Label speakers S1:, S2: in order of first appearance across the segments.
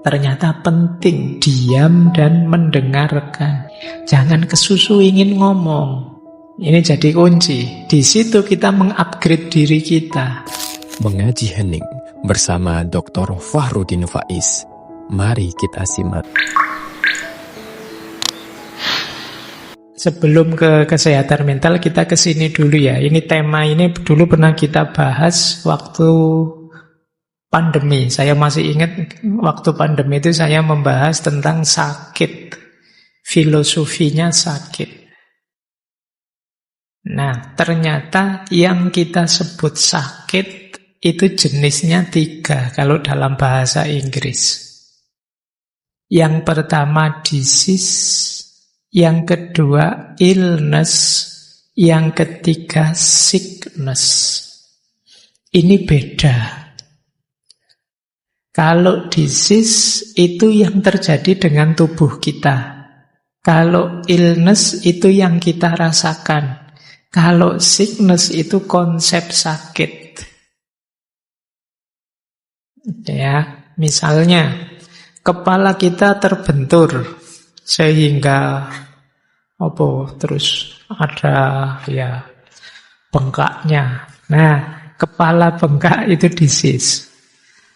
S1: Ternyata penting diam dan mendengarkan. Jangan kesusu ingin ngomong. Ini jadi kunci. Di situ kita mengupgrade diri kita.
S2: Mengaji Hening bersama Dr. Fahrudin Faiz. Mari kita simak.
S1: Sebelum ke kesehatan mental, kita ke sini dulu ya. Ini tema ini dulu pernah kita bahas waktu pandemi. Saya masih ingat waktu pandemi itu saya membahas tentang sakit. Filosofinya sakit. Nah, ternyata yang kita sebut sakit itu jenisnya 3 kalau dalam bahasa Inggris. Yang pertama disease, yang kedua illness, yang ketiga sickness. Ini beda. Kalau disease itu yang terjadi dengan tubuh kita. Kalau illness itu yang kita rasakan. Kalau sickness itu konsep sakit. Ya, misalnya kepala kita terbentur sehingga terus ada ya bengkaknya. Nah, kepala bengkak itu disease.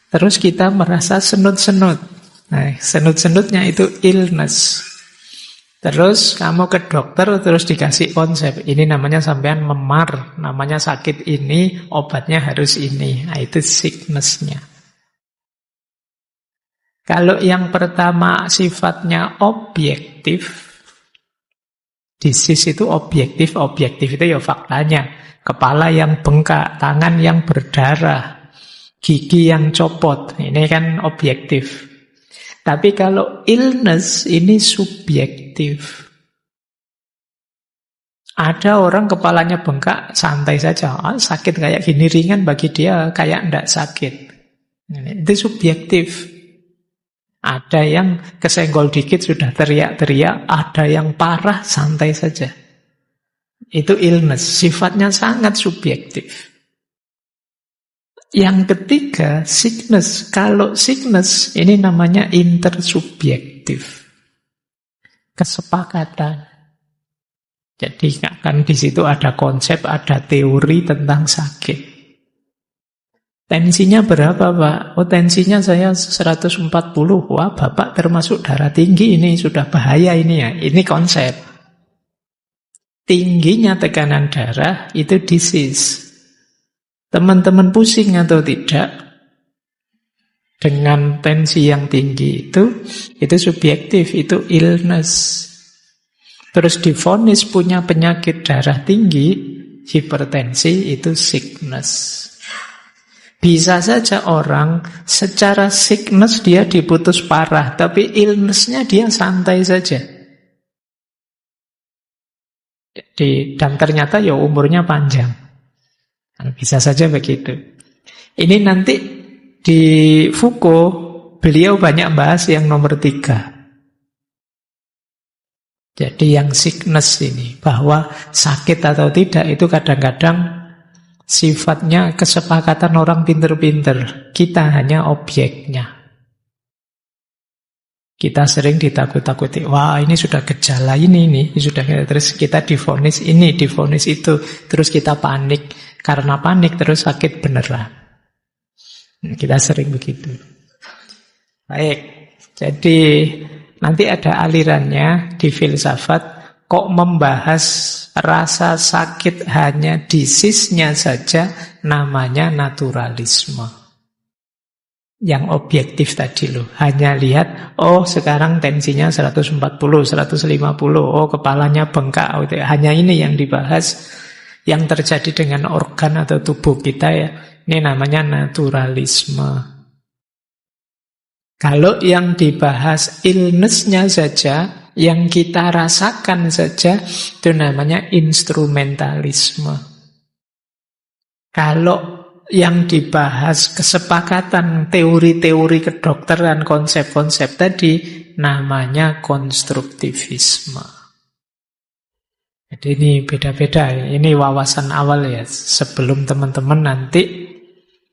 S1: Terus kita merasa senut-senut. Nah, senut-senutnya itu illness. Terus kamu ke dokter terus dikasih konsep. Ini namanya sampean memar, namanya sakit ini, obatnya harus ini. Nah, itu sickness-nya. Kalau yang pertama sifatnya objektif, disease itu objektif itu ya faktanya. Kepala yang bengkak, tangan yang berdarah, gigi yang copot, ini kan objektif. Tapi kalau illness ini subjektif. Ada orang kepalanya bengkak, santai saja. Sakit kayak gini ringan, bagi dia kayak enggak sakit. Itu subjektif. Ada yang kesenggol dikit sudah teriak-teriak, ada yang parah, santai saja. Itu illness, sifatnya sangat subjektif. Yang ketiga, sickness. Kalau sickness, ini namanya intersubjektif. Kesepakatan. Jadi kan di situ ada konsep, ada teori tentang sakit. Tensinya berapa, Pak? Oh, tensinya saya 140. Wah, Bapak termasuk darah tinggi ini, sudah bahaya ini ya. Ini konsep. Tingginya tekanan darah itu disease. Teman-teman pusing atau tidak dengan tensi yang tinggi itu subjektif, itu illness. Terus divonis punya penyakit darah tinggi, hipertensi, itu sickness. Bisa saja orang secara sickness dia diputus parah, tapi illness-nya dia santai saja. Dan ternyata ya umurnya panjang. Bisa saja begitu. Ini nanti di Foucault, beliau banyak bahas yang nomor 3. Jadi yang sickness ini, bahwa sakit atau tidak itu kadang-kadang sifatnya kesepakatan orang pinter-pinter. Kita hanya objeknya. Kita sering ditakut-takuti. Wah, ini sudah gejala ini sudah. Terus kita divonis ini, divonis itu. Terus kita panik. Karena panik terus sakit beneran. Kita sering begitu. Baik, jadi nanti ada alirannya di filsafat. Kok membahas rasa sakit hanya disease-nya saja, namanya naturalisme. Yang objektif tadi loh. Hanya lihat, oh sekarang tensinya 140, 150, oh kepalanya bengkak. Hanya ini yang dibahas, yang terjadi dengan organ atau tubuh kita ya. Ini namanya naturalisme. Kalau yang dibahas illness-nya saja, yang kita rasakan saja, itu namanya instrumentalisme. Kalau yang dibahas kesepakatan teori-teori kedokteran, konsep-konsep tadi, namanya konstruktivisme. Jadi ini beda-beda, ini wawasan awal ya. Sebelum teman-teman nanti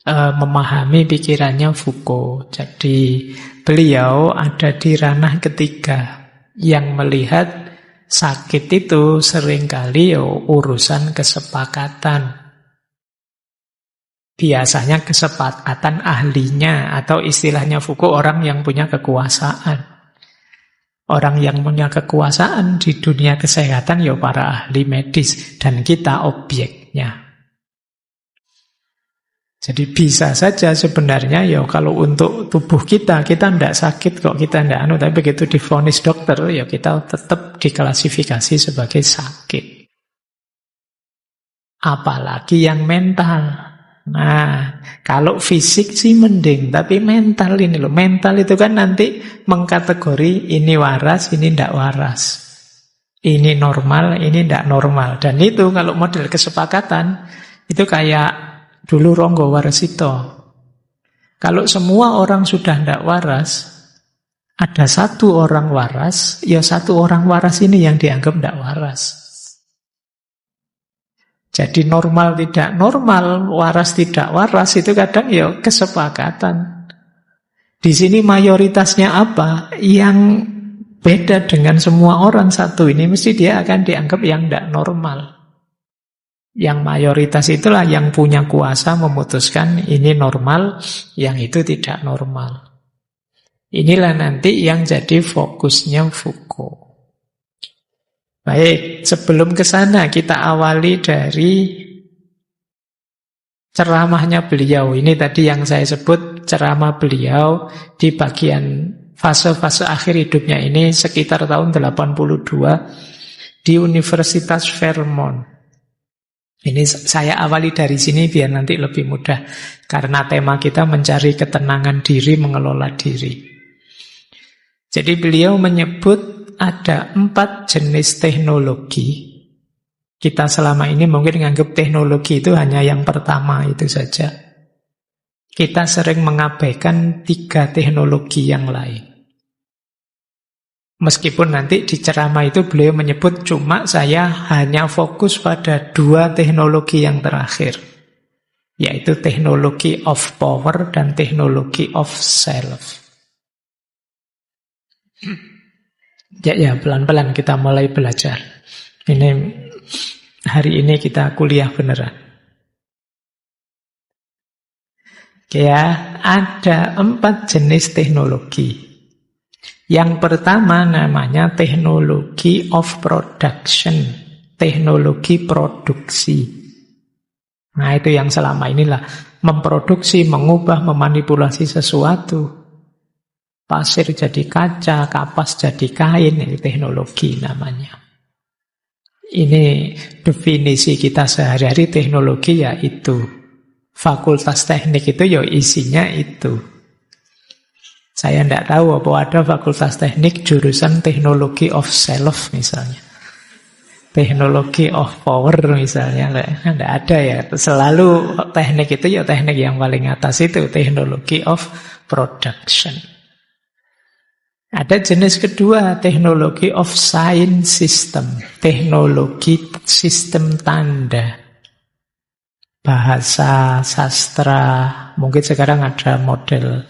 S1: memahami pikirannya Foucault. Jadi beliau ada di ranah ketiga yang melihat sakit itu seringkali urusan kesepakatan. Biasanya kesepakatan ahlinya, atau istilahnya Foucault, orang yang punya kekuasaan. Orang yang punya kekuasaan di dunia kesehatan ya para ahli medis, dan kita objeknya. Jadi bisa saja sebenarnya ya kalau untuk tubuh kita tidak sakit kok, kita tidak tapi begitu divonis dokter ya kita tetap diklasifikasi sebagai sakit. Apalagi yang mental. Nah, kalau fisik sih mending, tapi mental ini loh. Mental itu kan nanti mengkategori ini waras, ini tidak waras. Ini normal, ini tidak normal. Dan itu kalau model kesepakatan, itu kayak dulu Ronggo Warsito. Kalau semua orang sudah tidak waras, ada satu orang waras, ya satu orang waras ini yang dianggap tidak waras. Jadi normal tidak normal, waras tidak waras, itu kadang ya kesepakatan. Di sini mayoritasnya apa? Yang beda dengan semua orang satu ini, mesti dia akan dianggap yang tidak normal. Yang mayoritas itulah yang punya kuasa memutuskan ini normal, yang itu tidak normal. Inilah nanti yang jadi fokusnya Foucault. Baik, sebelum ke sana kita awali dari ceramahnya beliau. Ini tadi yang saya sebut ceramah beliau di bagian fase-fase akhir hidupnya ini sekitar tahun 82 di Universitas Vermont. Ini saya awali dari sini biar nanti lebih mudah, karena tema kita mencari ketenangan diri, mengelola diri. Jadi beliau menyebut ada 4 jenis teknologi. Kita selama ini mungkin menganggap teknologi itu hanya yang pertama itu saja. Kita sering mengabaikan 3 teknologi yang lain. Meskipun nanti di ceramah itu beliau menyebut cuma saya hanya fokus pada 2 teknologi yang terakhir, yaitu teknologi of power dan teknologi of self. Ya, pelan-pelan kita mulai belajar. Ini hari ini kita kuliah beneran. Ya, ada 4 jenis teknologi. Yang pertama namanya teknologi of production, teknologi produksi. Nah, itu yang selama inilah memproduksi, mengubah, memanipulasi sesuatu. Pasir jadi kaca, kapas jadi kain, ini teknologi namanya. Ini definisi kita sehari-hari teknologi ya itu. Fakultas teknik itu ya isinya itu. Saya tidak tahu apa ada fakultas teknik jurusan teknologi of self misalnya. Teknologi of power misalnya. Tidak ada ya. Selalu teknik itu ya teknik yang paling atas itu. Teknologi of production. Ada jenis kedua, teknologi of sign system, teknologi sistem tanda. Bahasa, sastra, mungkin sekarang ada model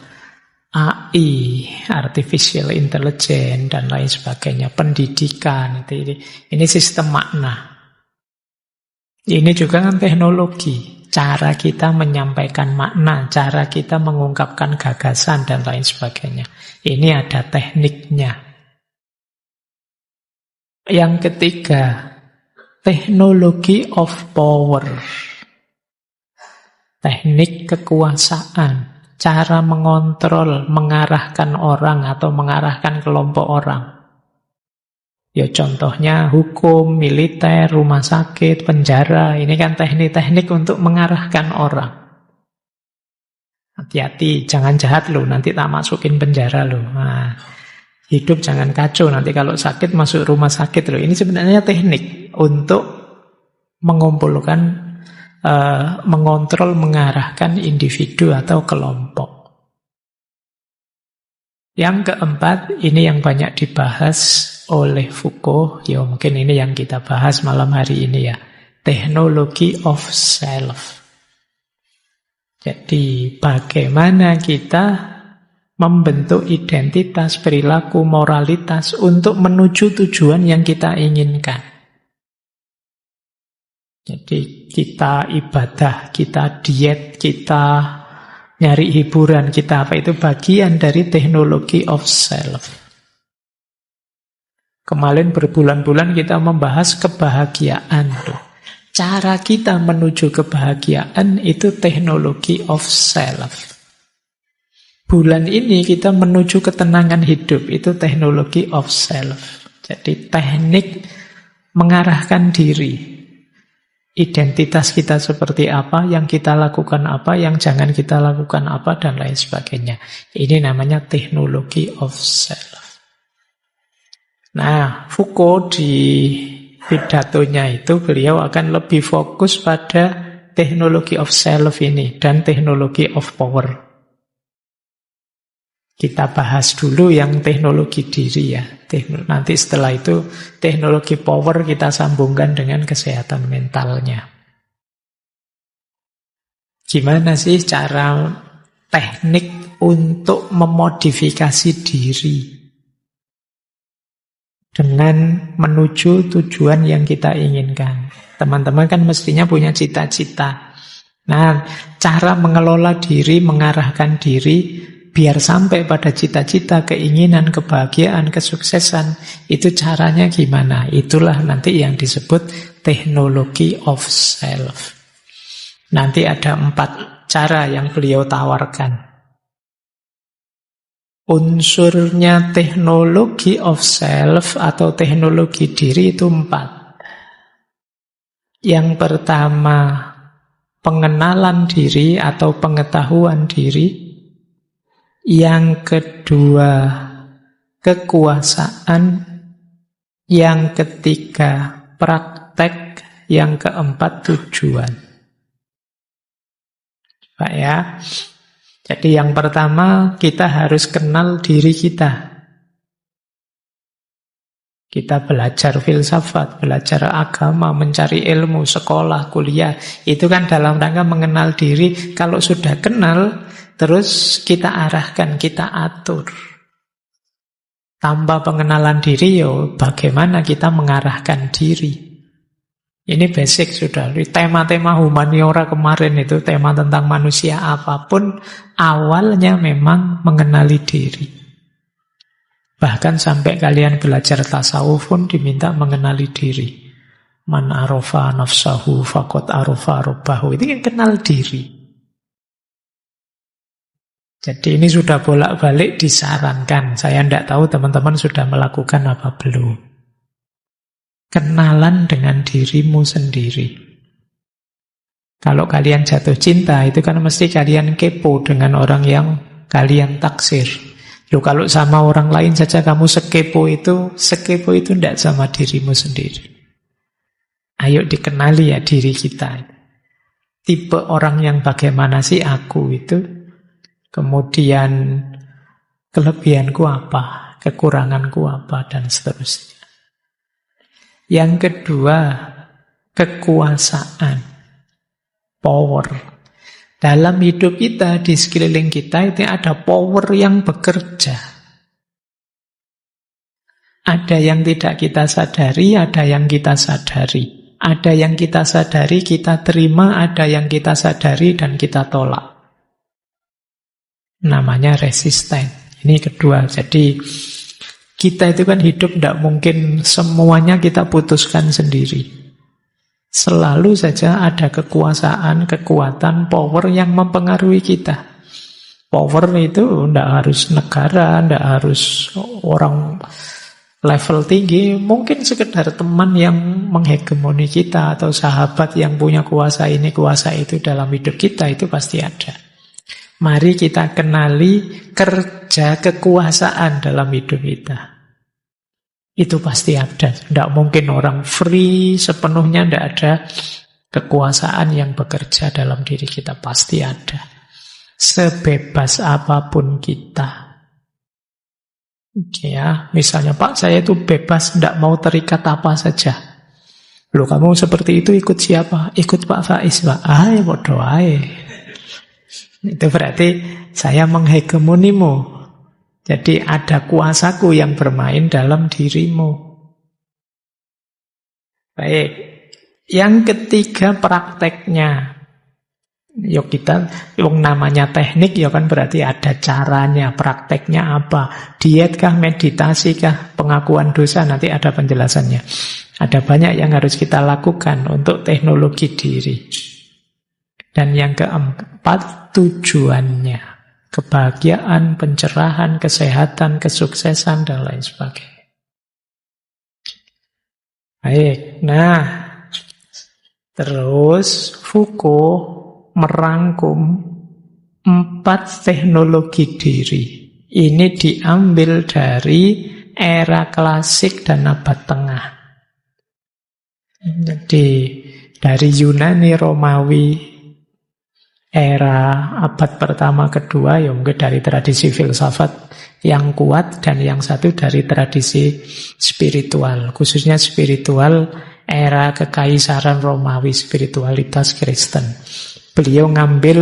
S1: AI, artificial intelligence, dan lain sebagainya, pendidikan. Ini sistem makna. Ini juga kan teknologi. Cara kita menyampaikan makna, cara kita mengungkapkan gagasan, dan lain sebagainya. Ini ada tekniknya. Yang ketiga, teknologi of power. Teknik kekuasaan, cara mengontrol, mengarahkan orang atau mengarahkan kelompok orang. Ya contohnya hukum, militer, rumah sakit, penjara. Ini kan teknik-teknik untuk mengarahkan orang. Hati-hati, jangan jahat loh, nanti tak masukin penjara loh. Nah, hidup jangan kacau, nanti kalau sakit masuk rumah sakit loh. Ini sebenarnya teknik untuk mengumpulkan, mengontrol, mengarahkan individu atau kelompok. Yang keempat, ini yang banyak dibahas oleh Foucault, ya mungkin ini yang kita bahas malam hari ini ya, teknologi of self. Jadi bagaimana kita membentuk identitas, perilaku, moralitas untuk menuju tujuan yang kita inginkan. Jadi kita ibadah, kita diet, kita nyari hiburan, kita apa, itu bagian dari teknologi of self. Kemarin berbulan-bulan kita membahas kebahagiaan. Cara kita menuju kebahagiaan itu teknologi of self. Bulan ini kita menuju ketenangan hidup, itu teknologi of self. Jadi teknik mengarahkan diri. Identitas kita seperti apa, yang kita lakukan apa, yang jangan kita lakukan apa, dan lain sebagainya. Ini namanya teknologi of self. Nah, Foucault di pidatonya itu beliau akan lebih fokus pada teknologi of self ini dan teknologi of power. Kita bahas dulu yang teknologi diri ya. Nanti setelah itu teknologi power kita sambungkan dengan kesehatan mentalnya. Gimana sih cara teknik untuk memodifikasi diri dengan menuju tujuan yang kita inginkan? Teman-teman kan mestinya punya cita-cita. Nah, cara mengelola diri, mengarahkan diri biar sampai pada cita-cita, keinginan, kebahagiaan, kesuksesan, itu caranya gimana? Itulah nanti yang disebut teknologi of self. Nanti ada 4 cara yang beliau tawarkan. Unsurnya teknologi of self atau teknologi diri itu 4. Yang pertama, pengenalan diri atau pengetahuan diri. Yang kedua, kekuasaan. Yang ketiga, praktek. Yang keempat, tujuan. Pak ya. Jadi yang pertama, kita harus kenal diri kita. Kita belajar filsafat, belajar agama, mencari ilmu, sekolah, kuliah. Itu kan dalam rangka mengenal diri. Kalau sudah kenal, terus kita arahkan, kita atur. Tanpa pengenalan diri, bagaimana kita mengarahkan diri. Ini basic sudah. Tema-tema humaniora kemarin itu, tema tentang manusia apapun, awalnya memang mengenali diri. Bahkan sampai kalian belajar tasawuf pun diminta mengenali diri. Man arofa nafsahu faqad arofa rabbahu. Itu yang kenal diri. Jadi ini sudah bolak-balik disarankan. Saya tidak tahu teman-teman sudah melakukan apa belum. Kenalan dengan dirimu sendiri. Kalau kalian jatuh cinta, itu kan mesti kalian kepo dengan orang yang kalian taksir. Loh, kalau sama orang lain saja kamu sekepo itu tidak sama dirimu sendiri. Ayo dikenali ya diri kita. Tipe orang yang bagaimana sih aku itu? Kemudian kelebihanku apa, kekuranganku apa, dan seterusnya. Yang kedua, kekuasaan, power. Dalam hidup kita, di sekeliling kita itu ada power yang bekerja. Ada yang tidak kita sadari, ada yang kita sadari. Ada yang kita sadari, kita terima, ada yang kita sadari dan kita tolak. Namanya resisten. Ini kedua. Jadi kita itu kan hidup tidak mungkin semuanya kita putuskan sendiri. Selalu saja ada kekuasaan, kekuatan, power yang mempengaruhi kita. Power itu tidak harus negara, tidak harus orang level tinggi. Mungkin sekedar teman yang menghegemoni kita atau sahabat yang punya kuasa ini, kuasa itu dalam hidup kita, itu pasti ada. Mari kita kenali kerja kekuasaan dalam hidup kita. Itu pasti ada. Tidak mungkin orang free sepenuhnya, tidak ada. Kekuasaan yang bekerja dalam diri kita pasti ada. Sebebas apapun kita. Ya, misalnya, Pak, saya itu bebas, tidak mau terikat apa saja. Loh, kamu seperti itu ikut siapa? Ikut Pak Faiz, Pak. Ya bodoh aja. Itu berarti saya menghegemonimu. Jadi ada kuasaku yang bermain dalam dirimu. Baik. Yang ketiga prakteknya. Ya kita, yang namanya teknik ya kan berarti ada caranya, prakteknya apa? Diet kah, meditasi kah, pengakuan dosa, nanti ada penjelasannya. Ada banyak yang harus kita lakukan untuk teknologi diri. Dan yang keempat, tujuannya. Kebahagiaan, pencerahan, kesehatan, kesuksesan, dan lain sebagainya. Baik, nah terus Foucault merangkum 4 teknologi diri. Ini diambil dari era klasik dan abad tengah. Jadi dari Yunani, Romawi, era abad pertama, kedua, ya mungkin dari tradisi filsafat yang kuat, dan yang satu dari tradisi spiritual, khususnya spiritual era kekaisaran Romawi, spiritualitas Kristen. Beliau ngambil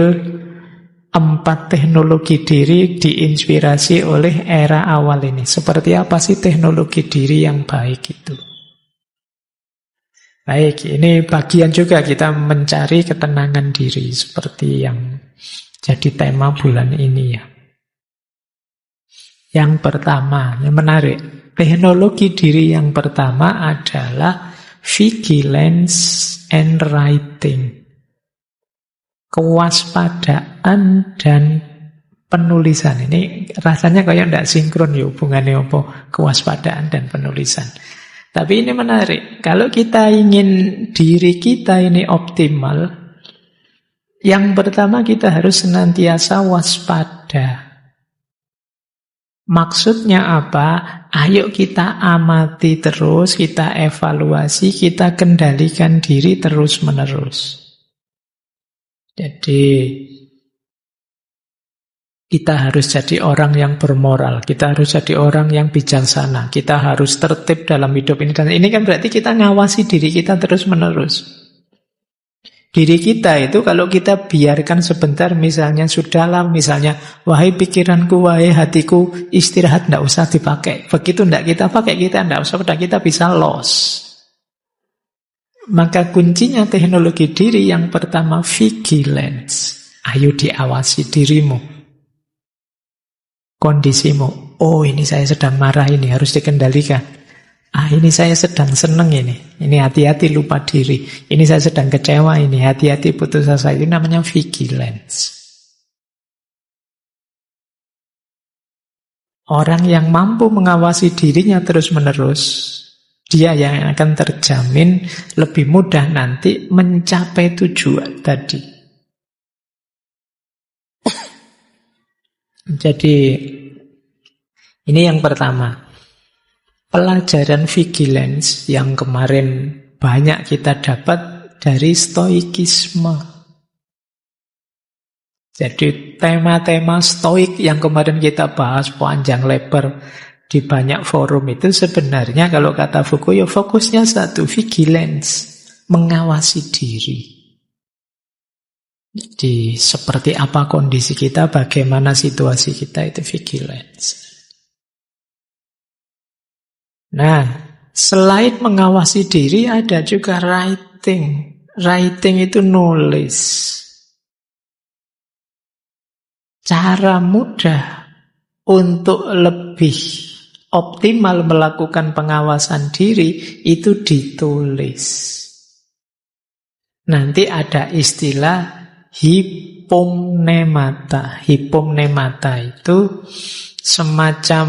S1: 4 teknologi diri diinspirasi oleh era awal ini. Seperti apa sih teknologi diri yang baik itu? Baik, ini bagian juga kita mencari ketenangan diri seperti yang jadi tema bulan ini ya. Yang pertama, yang menarik, teknologi diri yang pertama adalah vigilance and writing. Kewaspadaan dan penulisan. Ini rasanya kayak tidak sinkron ya hubungannya apa kewaspadaan dan penulisan. Tapi ini menarik. Kalau kita ingin diri kita ini optimal, yang pertama kita harus senantiasa waspada. Maksudnya apa? Ayo kita amati terus, kita evaluasi, kita kendalikan diri terus-menerus. Jadi kita harus jadi orang yang bermoral, kita harus jadi orang yang bijaksana, kita harus tertib dalam hidup ini. Dan ini kan berarti kita ngawasi diri kita terus-menerus. Diri kita itu kalau kita biarkan sebentar, misalnya sudahlah, misalnya wahai pikiranku, wahai hatiku, istirahat, tidak usah dipakai. Begitu tidak kita pakai, kita tidak usah, kita bisa loss. Maka kuncinya teknologi diri yang pertama vigilance. Ayo diawasi dirimu, kondisimu. Oh, ini saya sedang marah, ini harus dikendalikan. Ini saya sedang senang ini hati-hati lupa diri. Ini saya sedang kecewa, ini hati-hati putus asa. Itu namanya vigilance. Orang yang mampu mengawasi dirinya terus-menerus, dia yang akan terjamin lebih mudah nanti mencapai tujuan tadi. Jadi ini yang pertama. Pelajaran vigilance yang kemarin banyak kita dapat dari stoikisme. Jadi tema-tema stoik yang kemarin kita bahas panjang lebar di banyak forum itu sebenarnya kalau kata Foucault ya fokusnya satu, vigilance, mengawasi diri. Jadi seperti apa kondisi kita, bagaimana situasi kita, itu vigilance. Nah, selain mengawasi diri ada juga writing. Writing itu nulis. Cara mudah untuk lebih optimal melakukan pengawasan diri itu ditulis. Nanti ada istilah hipomnemata. Hipomnemata itu semacam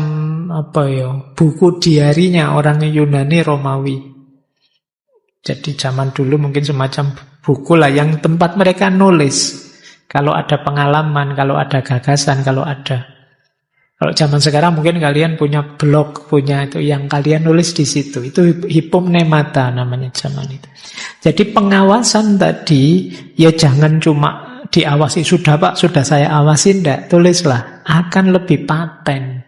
S1: buku diarinya orang Yunani Romawi. Jadi zaman dulu mungkin semacam buku lah yang tempat mereka nulis. Kalau ada pengalaman, kalau ada gagasan, kalau ada. Kalau zaman sekarang mungkin kalian punya blog, punya itu yang kalian nulis di situ. Itu hipomnemata namanya zaman itu. Jadi pengawasan tadi ya jangan cuma diawasi, sudah Pak, sudah saya awasi, enggak, tulislah, akan lebih paten.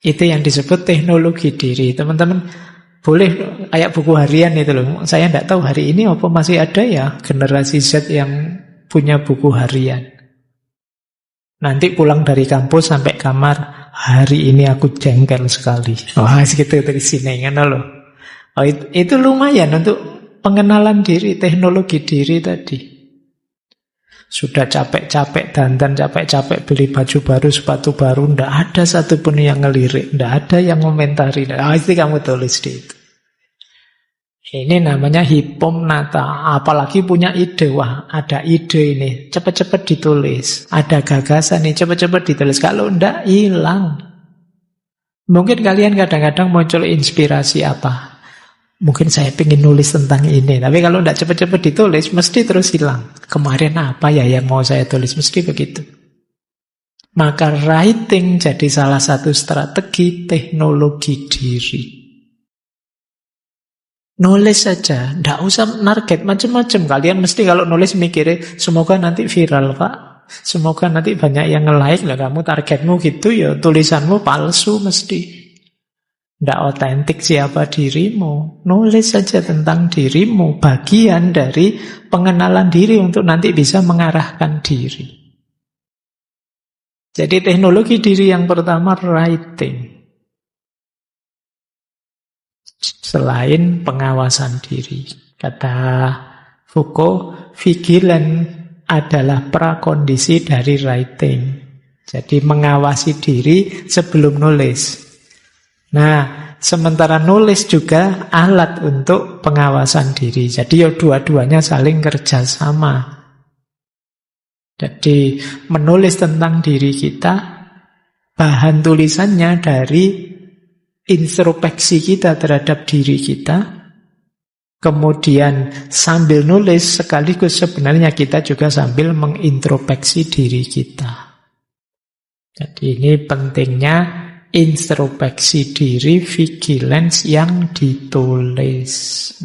S1: Itu yang disebut teknologi diri. Teman-teman boleh kayak buku harian itu loh. Saya enggak tahu hari ini apa masih ada ya generasi Z yang punya buku harian. Nanti pulang dari kampus sampai kamar, hari ini aku jengkel sekali. Wah, segitu dari sini kan loh. Oh, itu lumayan untuk pengenalan diri, teknologi diri tadi. Sudah capek-capek dandan, capek-capek beli baju baru, sepatu baru, ndak ada satupun yang ngelirik, ndak ada yang komentari. Itu kamu tulis di itu. Ini namanya hipomnata. Apalagi punya ide. Wah, ada ide ini. Cepat-cepat ditulis. Ada gagasan nih, cepat-cepat ditulis. Kalau enggak, hilang. Mungkin kalian kadang-kadang muncul inspirasi apa. Mungkin saya pengen nulis tentang ini. Tapi kalau enggak cepat-cepat ditulis, mesti terus hilang. Kemarin apa ya yang mau saya tulis? Mesti begitu. Maka writing jadi salah satu strategi teknologi diri. Nulis saja, ndak usah target macam-macam. Kalian mesti kalau nulis mikirnya, semoga nanti viral Pak, semoga nanti banyak yang nge-like. Lah kamu targetmu gitu ya, tulisanmu palsu mesti. Ndak otentik siapa dirimu. Nulis saja tentang dirimu, bagian dari pengenalan diri untuk nanti bisa mengarahkan diri. Jadi teknologi diri yang pertama writing. Selain pengawasan diri, kata Foucault, vigilant adalah prakondisi dari writing. Jadi mengawasi diri sebelum nulis. Nah, sementara nulis juga alat untuk pengawasan diri. Jadi ya dua-duanya saling kerjasama. Jadi menulis tentang diri kita, bahan tulisannya dari introspeksi kita terhadap diri kita. Kemudian sambil nulis sekaligus sebenarnya kita juga sambil mengintrospeksi diri kita. Jadi ini pentingnya introspeksi diri, vigilance yang ditulis.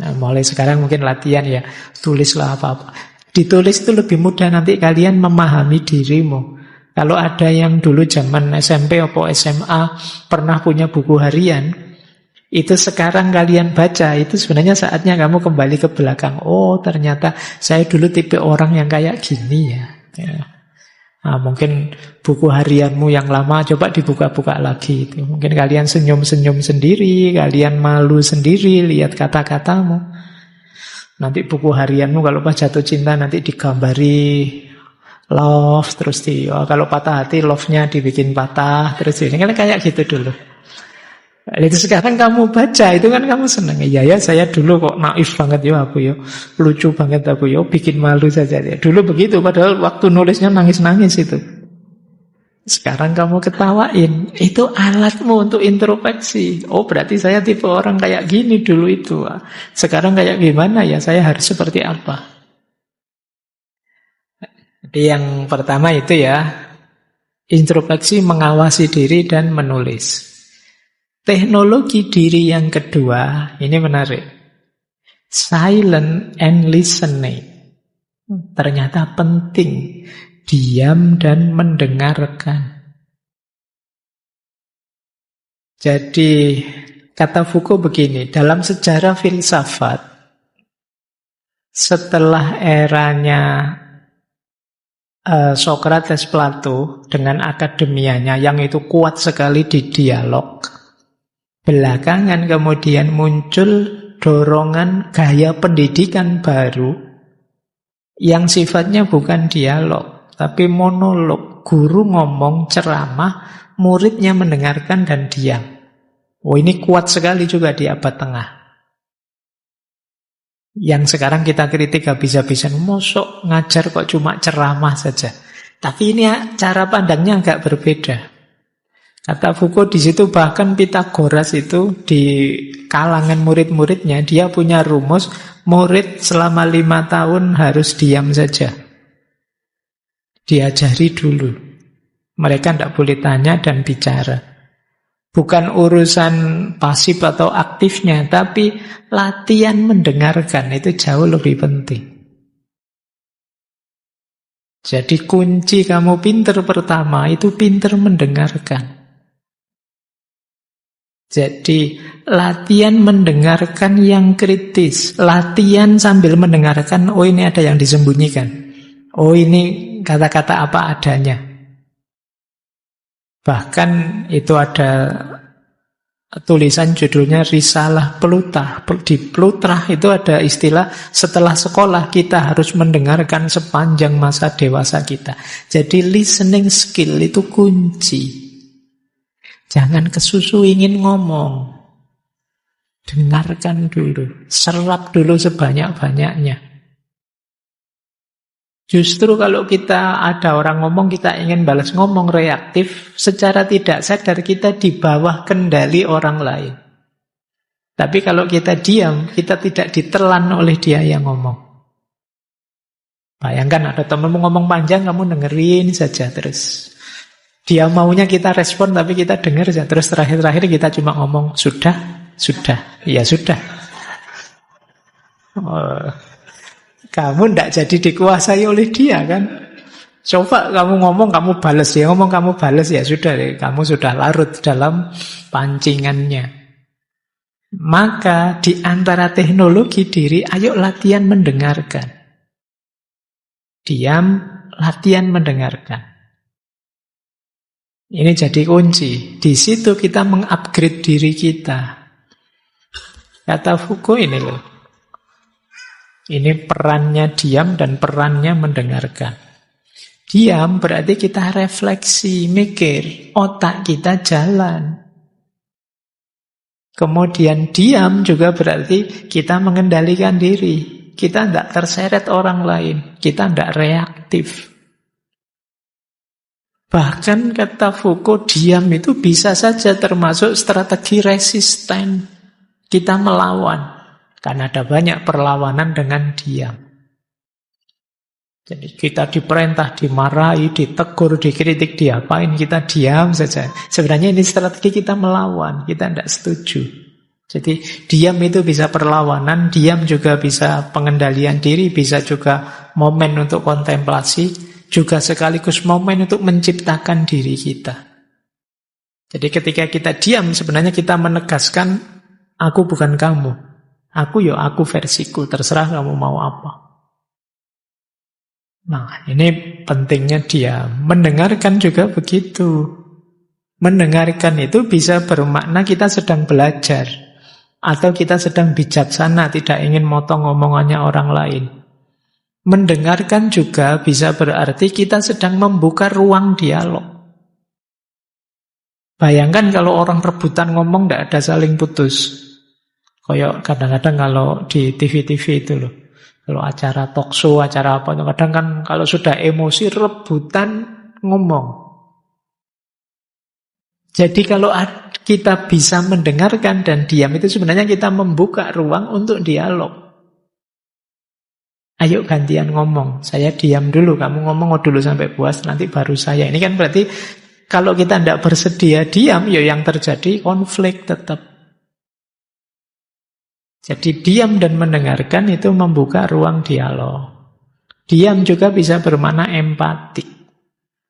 S1: Nah, mulai sekarang mungkin latihan ya, tulislah apa-apa. Ditulis itu lebih mudah, nanti kalian memahami dirimu. Kalau ada yang dulu zaman SMP atau SMA pernah punya buku harian, itu sekarang kalian baca, itu sebenarnya saatnya kamu kembali ke belakang. Oh, ternyata saya dulu tipe orang yang kayak gini ya. Nah, mungkin buku harianmu yang lama coba dibuka-buka lagi. Mungkin kalian senyum-senyum sendiri, kalian malu sendiri lihat kata-katamu. Nanti buku harianmu kalau pas jatuh cinta nanti digambari love, terus kalau patah hati love-nya dibikin patah, terus ini kan kayak gitu dulu. Itu sekarang kamu baca, itu kan kamu senang. Iya ya, saya dulu kok naif banget ya aku ya, lucu banget aku ya, bikin malu saja ya. Dulu begitu, padahal waktu nulisnya nangis-nangis itu. Sekarang kamu ketawain, itu alatmu untuk introspeksi. Oh, berarti saya tipe orang kayak gini dulu itu. Sekarang kayak gimana ya, saya harus seperti apa? Jadi yang pertama itu ya, introspeksi, mengawasi diri dan menulis. Teknologi diri yang kedua, ini menarik. Silent and listening. Ternyata penting. Diam dan mendengarkan. Jadi, kata Foucault begini, dalam sejarah filsafat, setelah eranya Socrates, Plato dengan akademianya yang itu kuat sekali di dialog, belakangan kemudian muncul dorongan gaya pendidikan baru yang sifatnya bukan dialog, tapi monolog. Guru ngomong, ceramah, muridnya mendengarkan dan diam. Oh, ini kuat sekali juga di abad tengah. Yang sekarang kita kritik habis-habisan, mosok ngajar kok cuma ceramah saja. Tapi ini cara pandangnya agak berbeda. Kata Foucault di situ, bahkan Pythagoras itu di kalangan murid-muridnya dia punya rumus, murid selama 5 tahun harus diam saja. Diajari dulu. Mereka tidak boleh tanya dan bicara. Bukan urusan pasif atau aktifnya, tapi latihan mendengarkan itu jauh lebih penting. Jadi kunci kamu pinter pertama itu pinter mendengarkan. Jadi latihan mendengarkan yang kritis. Latihan sambil mendengarkan, oh ini ada yang disembunyikan. Oh, ini kata-kata apa adanya. Bahkan itu ada tulisan judulnya Risalah Plutarh. Di Plutarh itu ada istilah setelah sekolah kita harus mendengarkan sepanjang masa dewasa kita. Jadi listening skill itu kunci. Jangan kesusu ingin ngomong. Dengarkan dulu, serap dulu sebanyak-banyaknya. Justru kalau kita ada orang ngomong, kita ingin balas ngomong reaktif, secara tidak sadar kita di bawah kendali orang lain. Tapi kalau kita diam, kita tidak ditelan oleh dia yang ngomong. Bayangkan ada temanmu ngomong panjang, kamu dengerin saja terus. Dia maunya kita respon, tapi kita dengar saja. Terus terakhir-terakhir kita cuma ngomong, sudah, ya sudah. Oh. Kamu tidak jadi dikuasai oleh dia kan. Coba kamu ngomong, kamu balas. Dia ngomong, kamu balas. Ya sudah, kamu sudah larut dalam pancingannya. Maka di antara teknologi diri, ayo latihan mendengarkan. Diam, latihan mendengarkan. Ini jadi kunci. Di situ kita mengupgrade diri kita. Kata Foucault ini loh. Ini perannya diam dan perannya mendengarkan. Diam berarti kita refleksi, mikir, otak kita jalan. Kemudian diam juga berarti kita mengendalikan diri. Kita tidak terseret orang lain, kita tidak reaktif. Bahkan kata Foucault, diam itu bisa saja termasuk strategi resisten. Kita melawan. Karena ada banyak perlawanan dengan diam. Jadi kita diperintah, dimarahi, ditegur, dikritik, diapain, kita diam saja. Sebenarnya ini strategi kita melawan, kita tidak setuju. Jadi diam itu bisa perlawanan, diam juga bisa pengendalian diri, bisa juga momen untuk kontemplasi, juga sekaligus momen untuk menciptakan diri kita. Jadi ketika kita diam, sebenarnya kita menegaskan, aku bukan kamu. Aku aku versiku, terserah kamu mau apa. Nah, ini pentingnya dia. Mendengarkan juga begitu. Mendengarkan itu bisa bermakna kita sedang belajar. Atau kita sedang bijaksana, tidak ingin motong omongannya orang lain. Mendengarkan juga bisa berarti kita sedang membuka ruang dialog. Bayangkan kalau orang rebutan ngomong, tidak ada saling putus. Kayak kadang-kadang kalau di TV-TV itu loh, kalau acara talk show, acara apa, kadang kan kalau sudah emosi rebutan ngomong. Jadi kalau kita bisa mendengarkan dan diam itu sebenarnya kita membuka ruang untuk dialog. Ayo gantian ngomong, saya diam dulu, kamu ngomong dulu sampai puas, nanti baru saya. Ini kan berarti kalau kita tidak bersedia diam, ya yang terjadi konflik tetap. Jadi diam dan mendengarkan itu membuka ruang dialog. Diam juga bisa bermakna empatik.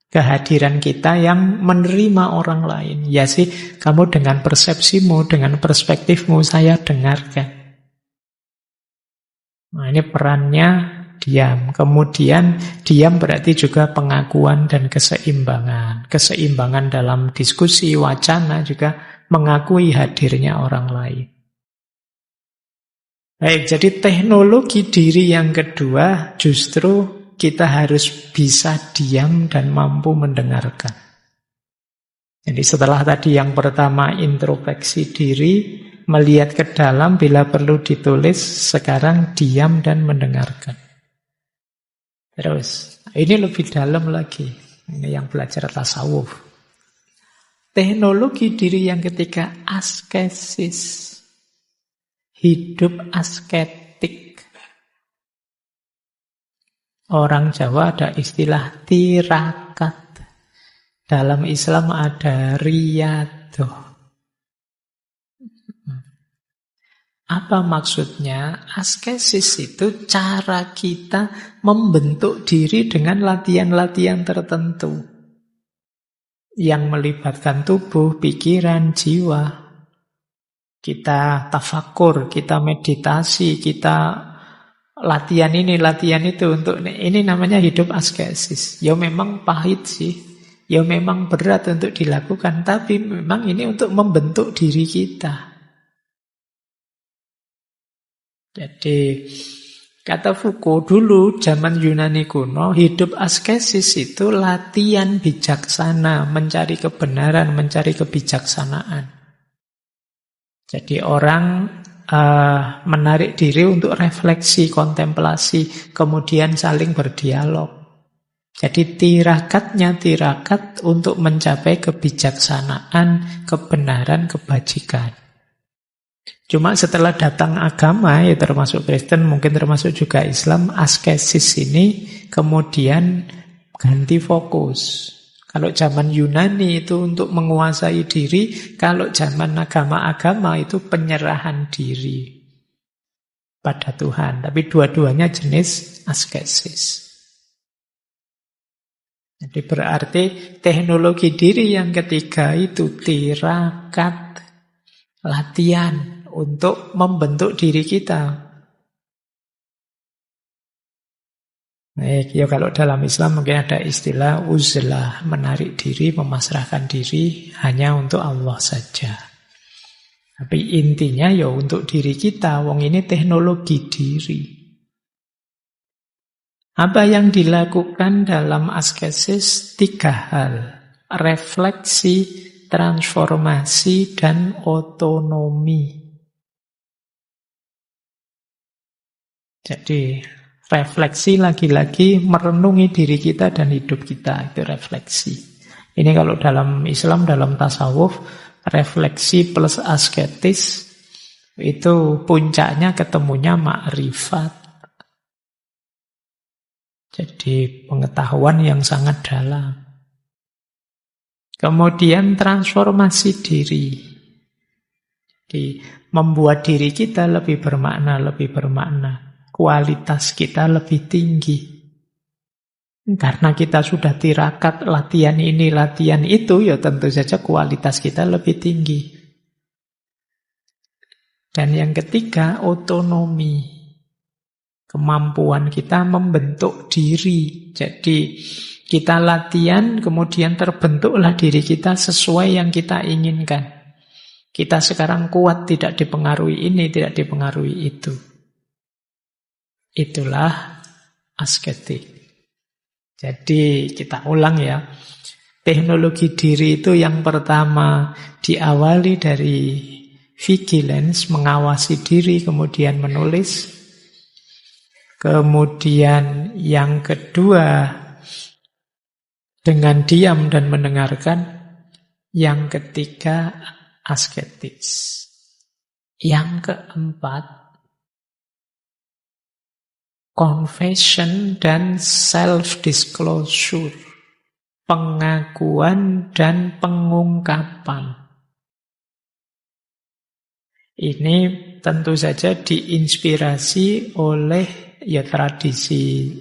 S1: Kehadiran kita yang menerima orang lain. Ya sih, kamu dengan persepsimu, dengan perspektifmu, saya dengarkan. Nah, ini perannya diam. Kemudian diam berarti juga pengakuan dan keseimbangan. Keseimbangan dalam diskusi, wacana juga mengakui hadirnya orang lain. Baik, jadi teknologi diri yang kedua justru kita harus bisa diam dan mampu mendengarkan. Jadi setelah tadi yang pertama introspeksi diri, melihat ke dalam bila perlu ditulis, sekarang diam dan mendengarkan. Terus, ini lebih dalam lagi. Ini yang belajar tasawuf. Teknologi diri yang ketiga askesis. Hidup asketik. Orang Jawa ada istilah tirakat. Dalam Islam ada riyadoh. Apa maksudnya? Askesis itu cara kita membentuk diri dengan latihan-latihan tertentu. Yang melibatkan tubuh, pikiran, jiwa. Kita tafakur, kita meditasi, kita latihan ini, latihan itu untuk ini namanya hidup askesis. Ya memang pahit sih, ya memang berat untuk dilakukan, tapi memang ini untuk membentuk diri kita. Jadi kata Foucault dulu zaman Yunani kuno, hidup askesis itu latihan bijaksana, mencari kebenaran, mencari kebijaksanaan. Jadi orang menarik diri untuk refleksi, kontemplasi, kemudian saling berdialog. Jadi tirakatnya tirakat untuk mencapai kebijaksanaan, kebenaran, kebajikan. Cuma setelah datang agama, ya termasuk Kristen, mungkin termasuk juga Islam, askesis ini kemudian ganti fokus. Kalau zaman Yunani itu untuk menguasai diri, kalau zaman agama-agama itu penyerahan diri pada Tuhan. Tapi dua-duanya jenis askesis. Jadi berarti teknologi diri yang ketiga itu tirakat, latihan untuk membentuk diri kita. Baik, ya kalau dalam Islam mungkin ada istilah uzlah, menarik diri, memasrahkan diri hanya untuk Allah saja. Tapi intinya ya untuk diri kita, wong ini teknologi diri. Apa yang dilakukan dalam askesis? 3 hal. Refleksi, transformasi, dan otonomi. Jadi refleksi lagi-lagi merenungi diri kita dan hidup kita, itu refleksi. Ini kalau dalam Islam, dalam tasawuf, refleksi plus asketis itu puncaknya ketemunya makrifat. Jadi pengetahuan yang sangat dalam. Kemudian transformasi diri. Jadi membuat diri kita lebih bermakna, lebih bermakna. Kualitas kita lebih tinggi. Karena kita sudah tirakat latihan ini, latihan itu, ya tentu saja kualitas kita lebih tinggi. Dan yang ketiga, otonomi. Kemampuan kita membentuk diri. Jadi kita latihan, kemudian terbentuklah diri kita sesuai yang kita inginkan. Kita sekarang kuat, tidak dipengaruhi ini, tidak dipengaruhi itu. Itulah asketik. Jadi kita ulang ya. Teknologi diri itu yang pertama diawali dari vigilance, mengawasi diri, kemudian menulis. Kemudian yang kedua dengan diam dan mendengarkan. Yang ketiga asketis. Yang keempat confession dan self-disclosure. Pengakuan dan pengungkapan. Ini tentu saja diinspirasi oleh ya tradisi.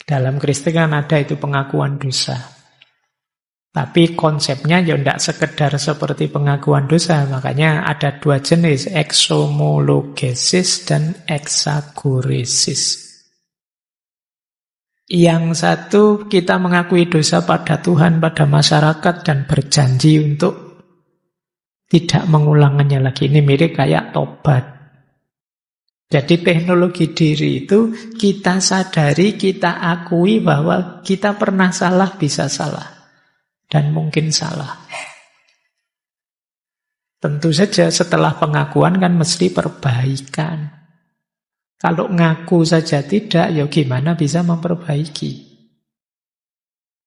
S1: Dalam Kristen kan ada itu pengakuan dosa. Tapi konsepnya ya tidak sekedar seperti pengakuan dosa. Makanya ada 2 jenis, exomologesis dan exagoresis. Yang satu kita mengakui dosa pada Tuhan, pada masyarakat, dan berjanji untuk tidak mengulangannya lagi. Ini mirip kayak tobat. Jadi teknologi diri itu kita sadari, kita akui bahwa kita pernah salah, bisa salah. Dan mungkin salah. Tentu saja setelah pengakuan kan mesti perbaikan. Kalau ngaku saja tidak, ya gimana bisa memperbaiki?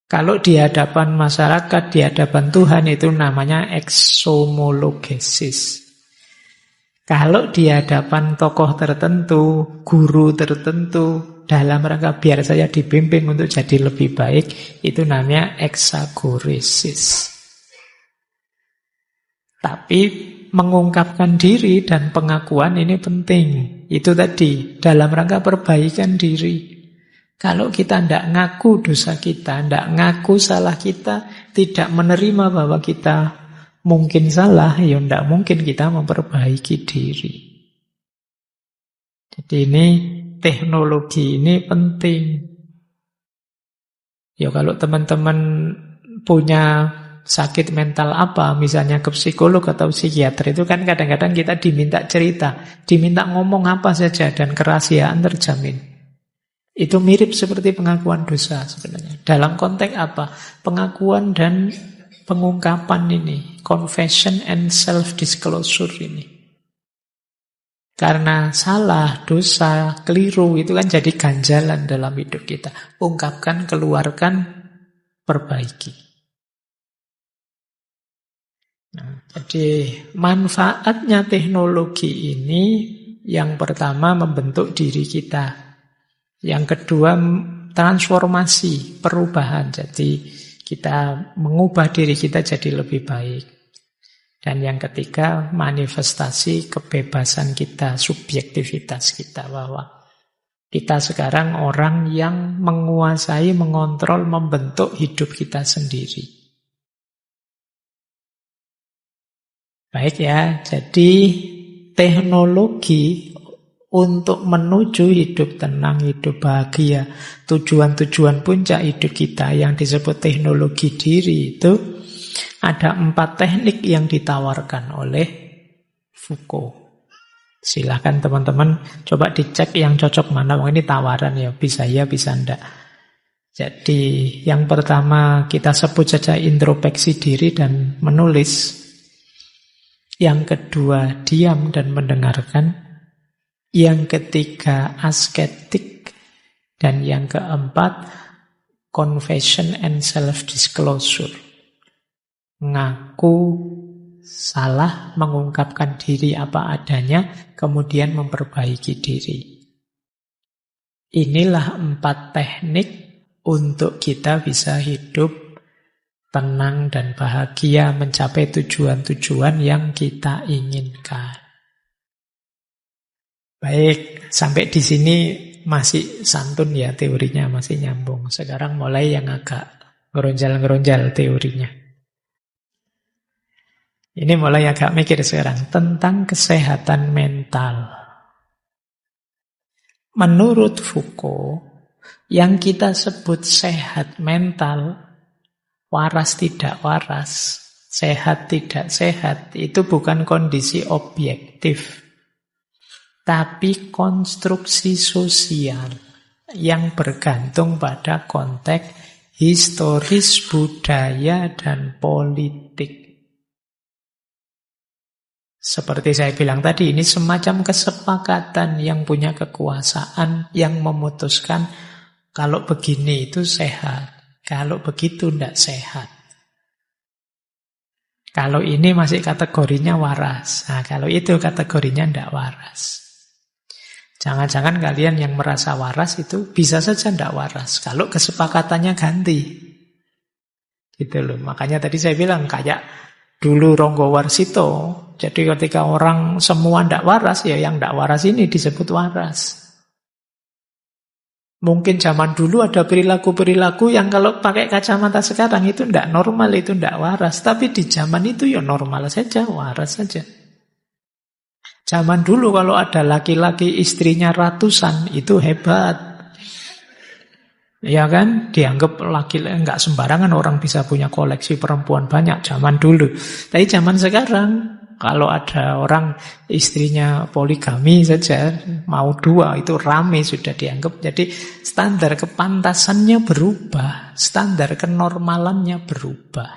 S1: Kalau di hadapan masyarakat, di hadapan Tuhan itu namanya exomologesis. Kalau di hadapan tokoh tertentu, guru tertentu, dalam rangka biar saya dibimbing untuk jadi lebih baik, itu namanya exagoresis. Tapi mengungkapkan diri dan pengakuan ini penting. Itu tadi, dalam rangka perbaikan diri. Kalau kita tidak ngaku dosa kita, tidak ngaku salah kita, tidak menerima bahwa kita mungkin salah, ya tidak mungkin kita memperbaiki diri. Jadi ini teknologi ini penting. Ya kalau teman-teman punya sakit mental apa, misalnya ke psikolog atau psikiater, itu kan kadang-kadang kita diminta cerita, diminta ngomong apa saja, dan kerahasiaan terjamin. Itu mirip seperti pengakuan dosa sebenarnya. Dalam konteks apa? Pengakuan dan pengungkapan ini, confession and self-disclosure ini. Karena salah, dosa, keliru itu kan jadi ganjalan dalam hidup kita. Ungkapkan, keluarkan, perbaiki. Nah, jadi manfaatnya teknologi ini yang pertama membentuk diri kita. Yang kedua transformasi, perubahan. Jadi kita mengubah diri kita jadi lebih baik. Dan yang ketiga, manifestasi kebebasan kita, subjektivitas kita, bahwa kita sekarang orang yang menguasai, mengontrol, membentuk hidup kita sendiri. Baik ya, jadi teknologi untuk menuju hidup tenang, hidup bahagia, tujuan-tujuan puncak hidup kita yang disebut teknologi diri itu ada 4 teknik yang ditawarkan oleh Foucault. Silahkan teman-teman coba dicek yang cocok mana. Ini tawaran ya, bisa enggak. Jadi yang pertama kita sebut saja introspeksi diri dan menulis. Yang kedua diam dan mendengarkan. Yang ketiga asketik. Dan yang keempat confession and self-disclosure. Ngaku salah, mengungkapkan diri apa adanya, kemudian memperbaiki diri. Inilah 4 teknik untuk kita bisa hidup tenang dan bahagia, mencapai tujuan-tujuan yang kita inginkan. Baik, sampai di sini masih santun ya teorinya, masih nyambung. Sekarang mulai yang agak ngeronjal-ngeronjal teorinya. Ini mulai agak mikir sekarang tentang kesehatan mental. Menurut Foucault, yang kita sebut sehat mental, waras tidak waras, sehat tidak sehat, itu bukan kondisi objektif, tapi konstruksi sosial yang bergantung pada konteks historis, budaya, dan politik. Seperti saya bilang tadi, ini semacam kesepakatan yang punya kekuasaan, yang memutuskan kalau begini itu sehat, kalau begitu tidak sehat. Kalau ini masih kategorinya waras, nah kalau itu kategorinya tidak waras. Jangan-jangan kalian yang merasa waras itu bisa saja tidak waras, kalau kesepakatannya ganti. Gitu loh, makanya tadi saya bilang kayak dulu Ronggo Warsito. Jadi ketika orang semua tidak waras, ya yang tidak waras ini disebut waras. Mungkin zaman dulu ada perilaku-perilaku yang kalau pakai kacamata sekarang itu tidak normal, itu tidak waras. Tapi di zaman itu ya normal saja, waras saja. Zaman dulu kalau ada laki-laki istrinya ratusan, itu hebat. Ya kan, dianggap laki-laki enggak sembarangan orang bisa punya koleksi perempuan banyak zaman dulu. Tapi zaman sekarang kalau ada orang istrinya poligami saja, mau 2 itu rame sudah dianggap. Jadi standar kepantasannya berubah, standar kenormalannya berubah.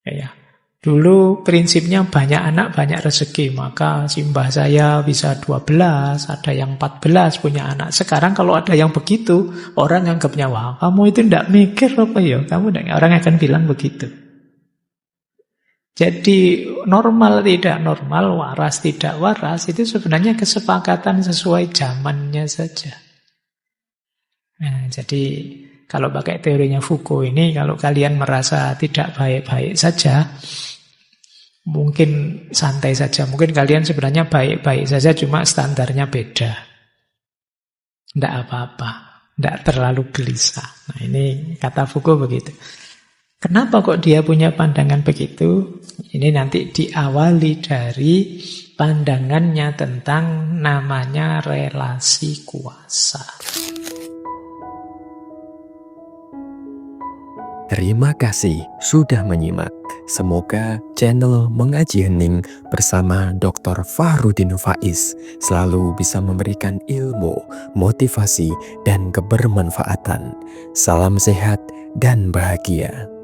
S1: Ya. Dulu prinsipnya banyak anak banyak rezeki, maka simbah saya bisa 12, ada yang 14 punya anak. Sekarang kalau ada yang begitu, orang anggapnya, wah kamu itu tidak mikir apa ya, kamu tidak, orang akan bilang begitu. Jadi normal tidak normal, waras tidak waras, itu sebenarnya kesepakatan sesuai zamannya saja. Nah, jadi kalau pakai teorinya Foucault ini, kalau kalian merasa tidak baik-baik saja, mungkin santai saja. Mungkin kalian sebenarnya baik-baik saja, cuma standarnya beda. Tidak apa-apa, tidak terlalu gelisah. Nah ini kata Foucault begitu. Kenapa kok dia punya pandangan begitu? Ini nanti diawali dari pandangannya tentang namanya relasi kuasa.
S2: Terima kasih sudah menyimak. Semoga channel Mengaji Hening bersama Dr. Fahrudin Faiz selalu bisa memberikan ilmu, motivasi, dan kebermanfaatan. Salam sehat dan bahagia.